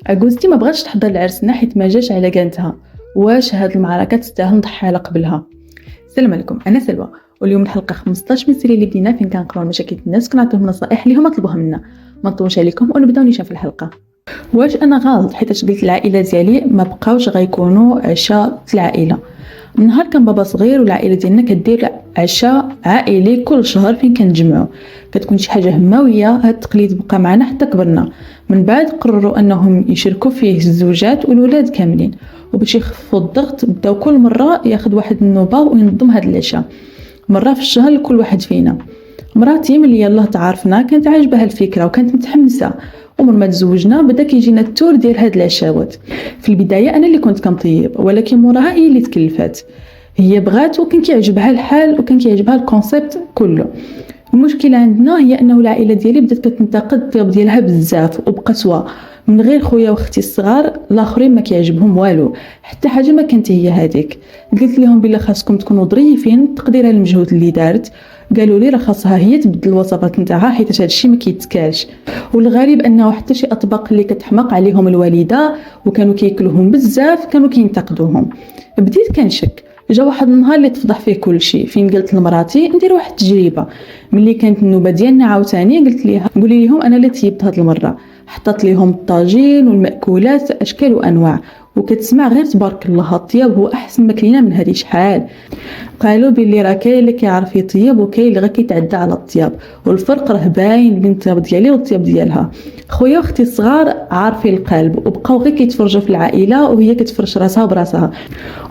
عجوزتي ما بغاتش تحضر لعرسنا حيت ما جاش على قانتها. واش هاد المعركه تستاهل نضحي على قبلها؟ السلام عليكم، انا سلوى، واليوم الحلقه 15 من السيري اللي بدينا فين كنقراو مشاكل الناس كنعطيهم نصائح اللي هما طلبوها منا. ما نطولش عليكم ونبداو نيشان في الحلقه. واش انا غلط حيت قلت العائله ديالي ما بقاوش غيكونوا عشاء العائله؟ من نهار كان بابا صغير والعائله ديالنا كدير عشاء عائلي كل شهر فين كنتجمعوا، كتكون شي حاجه هماويه. هاد التقليد بقى معنا حتى كبرنا. من بعد قرروا انهم يشاركوا فيه الزوجات والولاد كاملين، وباش يخففوا الضغط بداو كل مره ياخذ واحد النوبه وينظم هاد العشاء مره في الشهر لكل واحد فينا. مراتي ملي يلاه تعرفنا كانت عاجبها الفكره وكانت متحمسه، ومن ما تزوجنا بدا كيجينا التور ديال هاد العشاوات. في البدايه انا اللي كنت كنطيب، ولكن موراها هي اللي تكلفات. هي بغات وكان كيعجبها الحال وكان كيعجبها الكونسيبت كله. المشكله عندنا هي انه العائله ديالي بدات كتنتقد الطياب ديالها بزاف وبقسوه، من غير خويا واختي الصغار الاخرين ما كيعجبهم والو، حتى حاجه ما كانت هي هذيك. قلت لهم بلا خاصكم تكونوا ظريفين تقديرها المجهود اللي دارت. قالوا لي راه خاصها هي تبدل الوصفات نتاعها حيت هذا الشيء ما كيتكالش، والغريب انه حتى شي اطباق اللي كتحماق عليهم الوالده وكانوا كياكلوهم بزاف كانوا كينتقدوهم. بديت كنشك. جا واحد النهار اللي تفضح فيه كل شيء، فين قلت لمراتي ندير واحد التجربه. ملي كانت النوبه ديالنا عاوتاني قلت ليها قولي لهم انا اللي طيبت هاد المره. حطت ليهم الطاجين والمأكولات اشكال وانواع، وكتسمع غير تبارك الله الطياب هو احسن ما كلينا من هذه شحال. قالوا بلي راه كاين اللي كيعرف يطيب وكاين اللي غير كيتعدى على الطياب، والفرق راه باين بين الطياب ديالي والطياب ديالها. خويا واختي الصغار عارفين القلب وبقاو غير كيتفرجوا في العائله وهي كتفرش راسها براسها.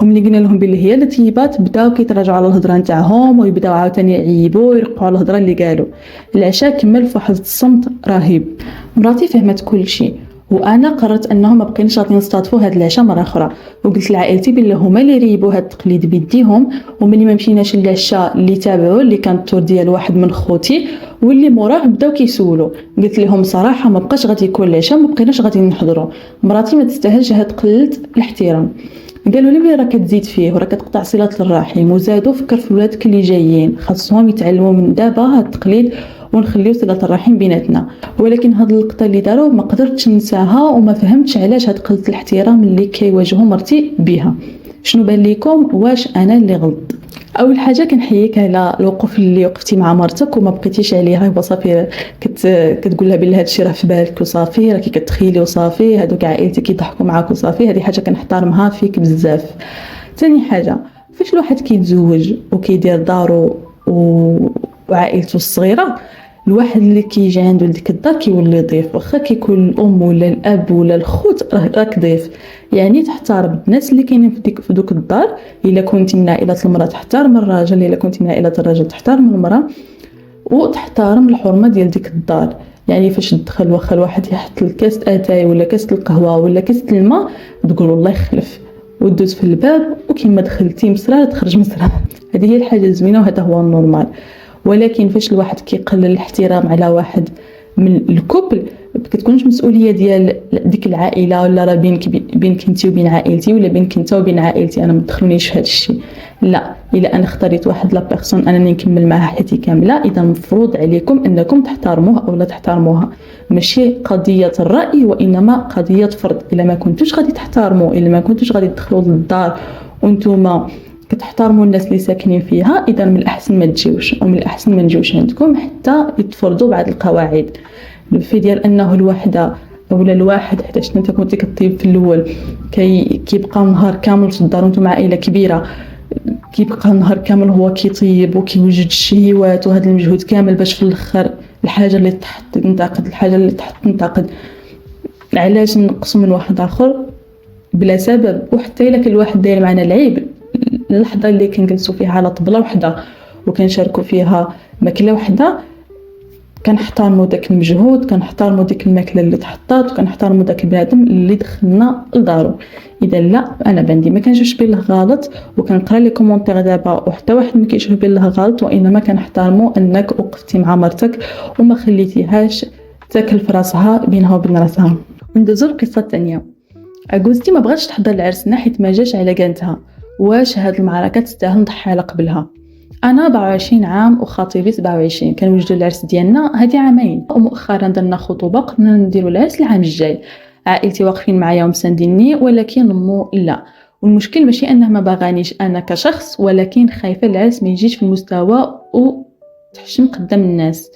وملي قلنا لهم بلي هي اللي طيبات بداو كيتراجعوا على الهضره نتاعهم ويبداو عاوتاني يعيبوا ويرقعوا على الهضره اللي قالوا. العشاء كمل في واحد الصمت رهيب. مراتي فهمت كل شيء، وانا قررت انهم ما بقيناش غادي نستضيفوا هذا العشاء مره اخرى، وقلت لعائلتي بلي هما اللي ريبوا هذا التقليد بيديهم. وملي ما مشيناش للعشاء اللي تابعوا اللي كان التور ديال واحد من خوتي واللي موراه بداو كيسولوا، قلت لهم صراحه ما بقاش غادي يكون العشاء، ما بقيناش غادي نحضروا. مراتي ما تستاهلش هاد قله الاحترام. قالوا لي بلي راه كتزيد فيه وراه كتقطع صله الرحم، وزادوا فكر في ولادك اللي جايين خاصهم يتعلموا من دابا هاد التقليد ونخليو صله الرحم بيناتنا. ولكن هاد اللقطه اللي داروا ما قدرتش ننساها وما فهمتش علاش هاد قله الاحترام اللي كيواجهوا مرتي بها. شنو بان ليكم؟ واش انا اللي غلط؟ اول حاجه كنحييك على الوقوف اللي وقفتي مع مرتك وما بقيتيش عليها وصافي كتقول لها بلي هادشي راه في بالك وصافي راكي كتخيلي وصافي هادوك عائلتك كيضحكوا معاك وصافي. هذه حاجه كنحترمها فيك بزاف. ثاني حاجه، فاش الواحد كيتزوج وكيدير دارو وعائلته الصغيره، الواحد اللي كيجي عنده لديك الدار كيولي ضيف، واخا كيكون الام ولا الاب ولا الخوت راك ضيف. يعني تحترم الناس اللي كاينين في دوك الدار. الا كنتي من عائله المراه تحترم الراجل، الا كنتي من عائله الرجل تحترم المراه، وتحترم الحرمه ديال ديك الدار. يعني فاش تدخل واخا الواحد يحط الكاس اتاي ولا كاس القهوه ولا كاس الماء تقول الله يخلف، ودوز في الباب وكيما دخلتي مسرار تخرج مسرار. هذه هي الحاجه الزوينه وهذا هو النورمال. ولكن فاش الواحد كيقلل الاحترام على واحد من الكوبل كتكونش مسؤوليه ديال ديك العائله، ولا راه بينك انت وبين عائلتي ولا بينك انت وبين عائلتي انا ما تدخلونيش في هذا الشيء. لا، الا انا اختاريت واحد لا بيرسون انا نكمل معها حياتي كامله، اذا المفروض عليكم انكم تحترموه او لا تحترموها. ماشي قضيه الراي وانما قضيه فرض. الا ما كنتوش غادي تحترموا، الا ما كنتوش غادي تدخلوا للدار وانتم كتحترموا الناس اللي ساكنين فيها، اذا من الاحسن ما تجيوش، ومن الاحسن ما نجيوش عندكم حتى يتفرضوا بعض القواعد. في ديال انه الوحده اولا الواحد، حيت انت كنتي كطيب في الاول كيبقى نهار كامل في الدار وانتم عائله كبيره، كيبقى نهار كامل هو كيطيب وكيوجد الشهيوات وهذا المجهود كامل باش في الاخر الحاجه اللي تحت تنتقد، الحاجه اللي تحت تنتقد. علاش نقصوا من واحد اخر بلا سبب؟ وحتى الا كان الواحد داير معنا العيب، اللحظه اللي كنجلسوا فيها على طبله وحده وكنشاركوا فيها ماكله وحده كنحترموا داك المجهود، كنحترموا ديك الماكله اللي تحطات، وكنحترموا داك البنادم اللي دخلنا لدارو. اذا لا، انا بندي ما كنشوفش بيه غلط، وكنقرا لي كومونتير دابا وحتى واحد ما كيشوف بيه غلط، وانما كنحترموا انك وقفتي مع مرتك وما خليتيهاش تاكل في راسها بينها وبين راسها. ندوزو القصه الثانيه. عجوزتي ما بغاتش تحضر العرسنا حيت ما جاش على قانتها. واش هاد المعركه تستاهل نضحي على قبلها؟ انا 24 عام وخطيبي 27، كنوجدوا العرس ديالنا هذه عامين، ومؤخرا درنا خطوبه قلنا نديروا العرس العام الجاي. عائلتي واقفين معايا ومسانديني، ولكن مو لا. والمشكل ماشي انه ما باغانيش انا كشخص، ولكن خايفه العرس ما يجيش في المستوى وتحشم قدام الناس.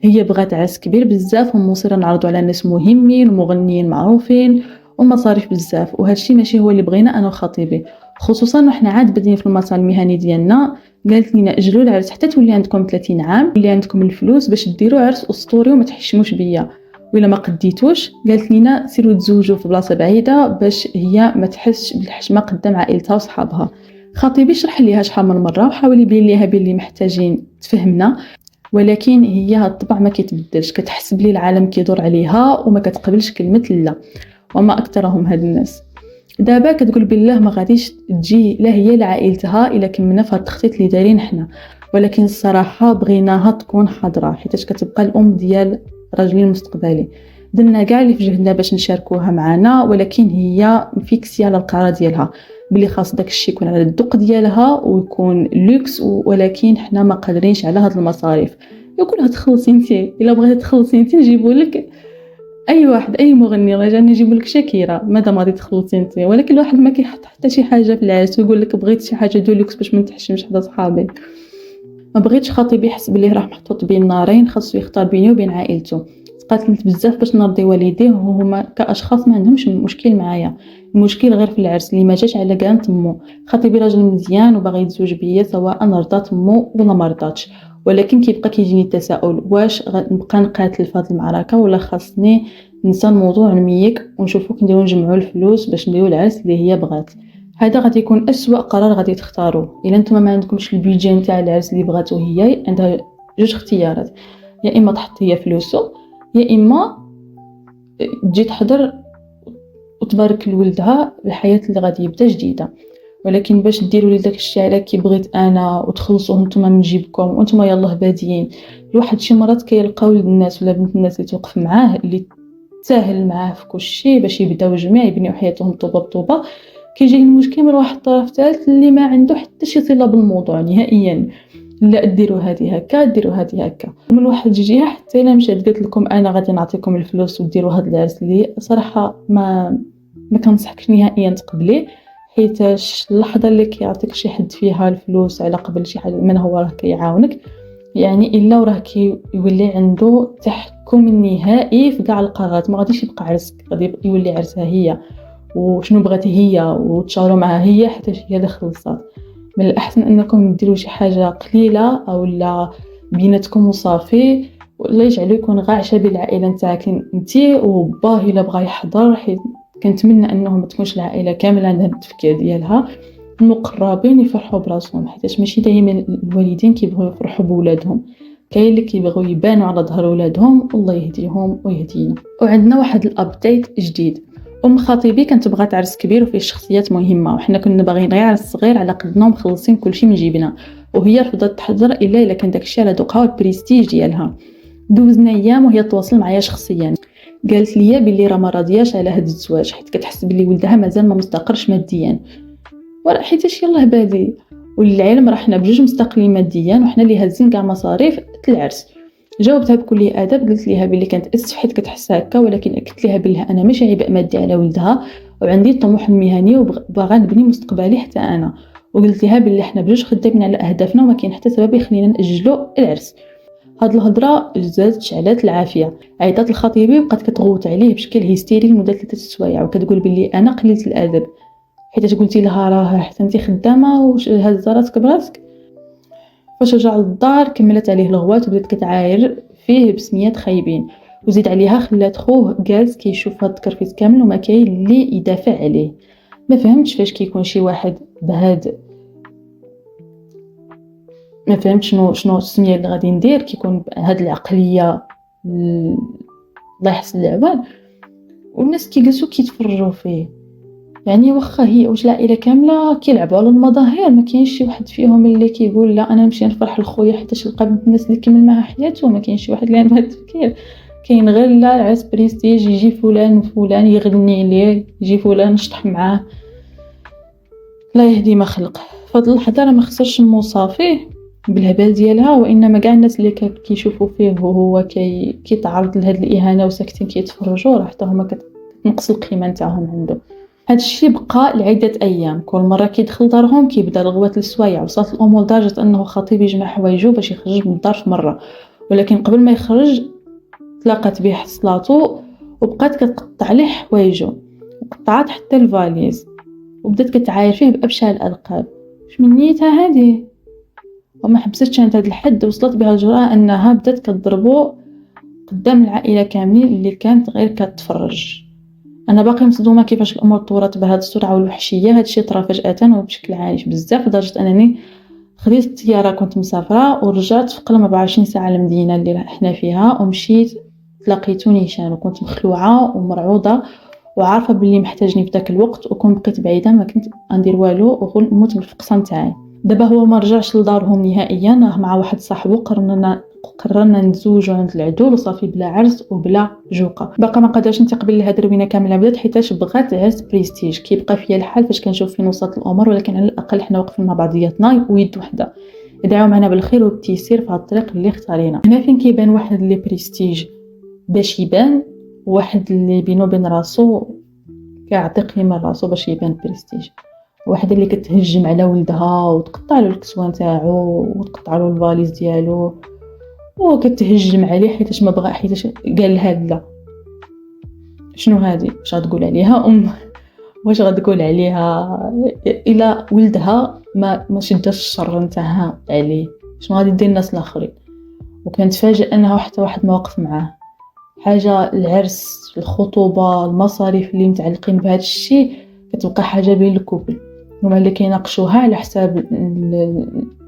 هي بغات عرس كبير بزاف ومصيره نعرضوا على ناس مهمين ومغنيين معروفين ومصاريف بزاف، وهذا الشيء ماشي هو اللي بغينا انا وخطيبي، خصوصا وحنا عاد بدين في المسار المهني ديالنا. قالت لنا اجلوا العرس حتى تولي عندكم 30 عام، تولي عندكم الفلوس باش ديروا عرس اسطوري وما تحشموش بيا، وإلا ما قديتوش قالت لنا سيروا تزوجوا في بلاصه بعيده باش هي ما تحسش بالحشمه قدام عائلتها وصحابها. خطيبي شرح ليها شحال من مره وحاول يبين ليها بلي محتاجين تفهمنا، ولكن هي هاد الطبع ما كيتبدلش، كتحس بلي العالم كيدور عليها وما كتقبلش كلمه لا. وما اكثرهم هاد الناس. دابا كتقول بالله ما غاديش تجي لا هي لعائلتها الا كملنا في هاد التخطيط اللي دايرين حنا، ولكن الصراحه بغيناها تكون حاضره حيت كتبقى الام ديال راجلي المستقبلي. درنا كاع اللي في جهدنا باش نشاركوها معنا، ولكن هي مفيكسيه على القرار ديالها بلي خاص داك الشيء يكون على الذوق ديالها ويكون لوكس، ولكن حنا ما قادرينش على هاد المصاريف. يقولها تخلصي انت، الا بغيتي تخلصي انت نجيبوا لك اي واحد، اي مغني راه جاني نجيب لك شاكيرا مادام غادي تخلصي انت. ولكن الواحد ما كيحط حتى شي حاجه في العرس ويقول لك بغيت شي حاجه دولوكس باش ما نتحشمش حدا صحابي. ما بغيتش خطيبي يحس بلي راه محطوط بين نارين، خاصو يختار بيني وبين عائلته. قاتلت بزاف باش نرضي والديه وهما كاشخاص ما عندهمش مشكل معايا، المشكل غير في العرس اللي ما جاش على كان تمو. خطيبي راجل مزيان وباغي يتزوج بيا سواء رضات مو ولا ما رضاتش، ولكن كيبقى كيجيني التساؤل واش غنبقى نقاتل في هذه المعركه ولا خاصني ننسى الموضوع نميك ونشوفو كنديرو نجمعوا الفلوس باش نديرو العرس اللي هي بغات. هذا غادي يكون اسوأ قرار غادي تختاروه. الا نتوما ما عندكمش البيجي نتاع العرس اللي بغاتو، هي عندها جوج اختيارات، يا اما تحط هي فلوسو يا اما تجي تحضر وتبارك لولدها الحياه اللي غادي يبدا جديده. ولكن باش ديروا لي داك الشيء على كي بغيت انا وتخلصوه نتوما من جيبكم وانتوما يلاه باديين، الواحد شي مرات كيلقاو الناس ولا بنت الناس اللي توقف معاه اللي تساهل معاه في كل شيء باش يبداو جميع يبنيو حياتهم طوبه بطوبه، كيجي المشكل من واحد الطرف ثالث اللي ما عنده حتى شي صله بالموضوع نهائيا. لا ديروا هذه هكا ديروا هذه هكا من واحد جهه، حتى الا مشات قالت لكم انا غادي نعطيكم الفلوس وديروا هذا العرس اللي صراحه ما كنصحكش نهائيا تقبليه، حيت اللحظه اللي كيعطيك شي حد فيها الفلوس على قبل شي حد من هو راه كيعاونك، يعني الا وراه كيولي عنده تحكم النهائي في كاع القرارات. ما غاديش يبقى عرسك، غادي يولي عرسها هي وشنو بغات هي وتشاوروا معها هي حتى هي اللي خلصات. من الاحسن انكم ديروا شي حاجه قليله او لا بيناتكم وصافي، ولا يجعلوا يكون غير عشاء بالعائله نتاعك انت وباه الا بغى يحضر، حيت كنتمنى انه ما تكونش العائله كامله عندها التفكير ديالها، المقربين يفرحوا براسهم، حيت ماشي دائما الوالدين كيبغوا يفرحوا بولادهم، كاين اللي كيبغوا يبانوا على ظهر ولادهم. الله يهديهم ويهدينا. وعندنا واحد الابديت جديد، خطيبي كانت تبغى عرس كبير وفيه شخصيات مهمه، وحنا كنا باغيين غير عرس صغير على قدنا ومخلصين كلشي من جيبنا، وهي رفضت تحضر الا كان داكشي على ذوقها والبريستيج ديالها. دوزنا ايام وهي تواصل معايا شخصيا، قالت لي بلي راه ما راضياش على هذا الزواج حيت كتحس بلي ولدها مازال ما مستقرش ماديا، حيت يلاه بادي وللعلم راه حنا بجوج مستقلين ماديا وحنا اللي هازين كاع مصاريف العرس. جاوبتها بكل ادب، قلت لها بلي كانت اسف حيت كتحس هكا، ولكن اكدت لها بلي انا ماشي عبء مادي على ولدها وعندي طموح مهني وباغا نبني مستقبلي حتى انا. وقلت لها بلي حنا بجوج خدامين على اهدافنا وما كاين حتى سبب يخلينا ناجلوا العرس. هاد الهضره زادت شعلات العافيه. عيطات لخطيبي بقات كتغوت عليه بشكل هيستيري لمده 3 سوايع وكتقول بلي انا قليله الادب حيت قلتي لها راه حتى انت خدامه وهزه راسك براسك. فاش رجع للدار كملت عليه الغوات وبدات كتعاير فيه بسميات خايبين، وزيد عليها خلات خوه جالس كيشوف هاد التكرفيس كامل وما كاين اللي يدافع عليه. ما فهمتش فاش كيكون شي واحد بهاد، ما فهمتش شنو السميه اللي غادي ندير كيكون هاد العقليه الله يحسن العوان والناس كيجلسوا كيتفرجوا فيه. يعني واخا هي واش العائله كامله كيلعبوا على المظاهر، ما كاينش شي واحد فيهم اللي كيقول لا انا نمشي نفرح لخويا حتى لقى بنت الناس اللي كمل معها حياته. ما كاينش شي واحد اللي عنده هذا التفكير، كاين غير لا العرس بريستيج يجي فلان وفلان يغني ليه، يجي فلان نشطح معاه. لا يهدي ما خلق. فهاد اللحظه راه ما خسرش المصافي بالهبال ديالها، وانما كاع الناس اللي كيشوفوا فيه وهو كيتعرض لهاد الاهانه وساكتين كيتفرجوا راه حتى هما تنقص القيمه نتاعهم عنده. هاد الشيء بقى لعده ايام، كل مره كيدخل دارهم كيبدا الغوات السوايع، وصلت الامور لدرجه انه خطيب يجمع حوايجو باش يخرج من الدار في مره، ولكن قبل ما يخرج تلاقت به حصلاته وبقات كتقطع عليه حوايجو، وقطعات حتى الفاليز، وبدات كتعاير فيه بابشع الالقاب. واش من نيتها هذه؟ وما حبستش عند هذا الحد، وصلت بها الجرأة انها بدات كتضربو قدام العائله كاملين اللي كانت غير كتفرج. انا باقي مصدومه كيفاش الامور طورت بهذه السرعه والوحشيه. هذا الشيء طرا فجاه وبشكل عايش بزاف، لدرجه انني خديت الطياره، كنت مسافره ورجعت في قل 24 ساعه للمدينه اللي احنا فيها، ومشيت تلاقيتو نيشان، وكنت مخلوعه ومرعوضه وعارفه باللي محتاجني في ذاك الوقت، وكون بقيت بعيده ما كنت ندير والو ونموت بالفقصه نتاعي. دابا هو ما رجعش لدارهم نهائيا، راه مع واحد صاحبو قررنا نتزوجوا عند العدول وصافي، بلا عرس وبلا جوقه. باقا ما قدرش ننتقل لهاد الروينه كامله بدات حيتاش بغات عرس بريستيج. كيبقى فيا الحال فاش كنشوف فين وصلت الامور، ولكن على الاقل حنا واقفين مع بعضياتنا ويد وحده. ادعوا معنا بالخير وبالتيسير في هاد الطريق اللي اختارينا. هنا فين كيبان واحد اللي بريستيج باش يبان، واحد اللي بينو بين راسو كيعطي قيمه لراسو باش يبان بريستيج، واحد اللي كتهجم على ولدها وتقطع له الكسوه نتاعو وتقطع له الفاليز ديالو وكتهجم عليه حيتاش ما بغى، حيتاش قال لها لا. شنو هذه؟ واش غتقول عليها واش غتقول عليها الى ولدها ما شداش الشر نتاعها عليه؟ شنو غادي دير الناس الاخرين؟ وكنتفاجئ انها حتى واحد ما وقف معاه. حاجه العرس، الخطوبه، المصاريف اللي متعلقين بهذا الشيء كتبقى حاجه بين الكوبل، هما اللي كيناقشوها على حساب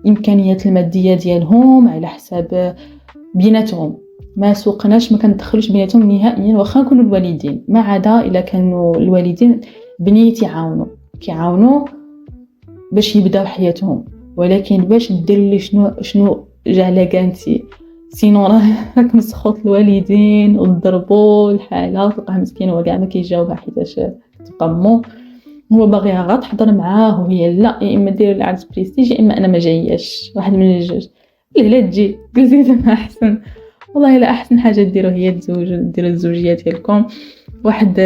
الامكانيات الماديه ديالهم، على حساب بيناتهم. ما سوقناش، ما كندخلوش بيناتهم نهائيا، واخا نكونوا الوالدين، ما عدا الا كانوا الوالدين بنيتي كيعاونوا باش يبداو حياتهم، ولكن باش دير لي شنو جعله كانتي سينو راك مسخوط الوالدين وضربوا الحاله، وتلقاه مسكين هو كاع ما كيجاوبها حيتاش تقمو، هو باغيها غا تحضر معاه وهي لا، يا اما دير العرس بريستيج يا اما انا ما جاياش، واحد من الجوج. لا تجي قلتي ما احسن، والله لا احسن حاجه ديروا هي ديروا الزوجيه ديالكم، واحد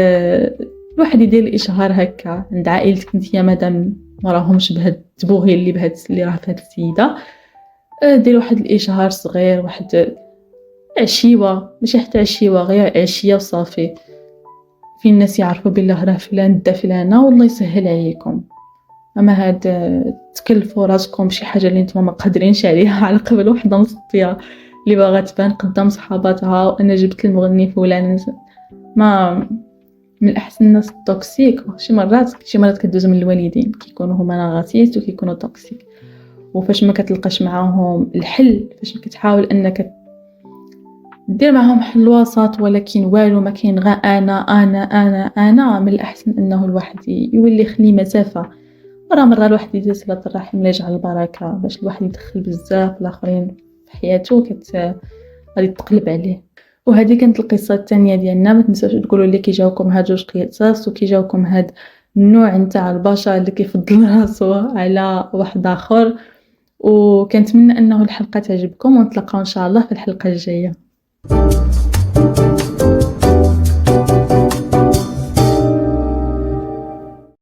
يدير الاشهار هكا عند عائلتك نتيا، مادام ما راهمش بهاد التبوغي اللي راه في هاد السيده، دير واحد الاشهار صغير، واحد عشيوه، ماشي حتى عشيوه، غير عشيه وصافي، في الناس يعرفوا بالله راه فلان دا فلانه والله يسهل عليكم. اما هاد تكلفوا راسكم شي حاجه اللي نتوما ما قادرينش عليها على قبل وحده مصطيه اللي باغا تبان قدام صحاباتها وانا جبت المغني فلان. ما من الاحسن الناس التوكسيك شي مرات كدوز من الوالدين، كيكونوا هما ناغاتيس وكيكونوا توكسيك، وفاش ما كتلقاش معاهم الحل، فاش كتحاول انك دير معهم حل وسط ولكن والو ما كاين، غير انا من الاحسن انه الواحد يولي يخلي مسافه. مرة الواحد يدير صلة الرحم لا يجعل البركه، باش الواحد يدخل بزاف الاخرين في حياته غادي تقلب عليه. وهذه كانت القصه الثانيه ديالنا. ما تنساوش تقولوا لي كي جاوكم هاد جوج قصص، وكي جاوكم هاد النوع نتاع البشر اللي كيفضل راسو على واحد اخر، وكنتمنى انه الحلقه تعجبكم، ونتلاقاو ان شاء الله في الحلقه الجايه.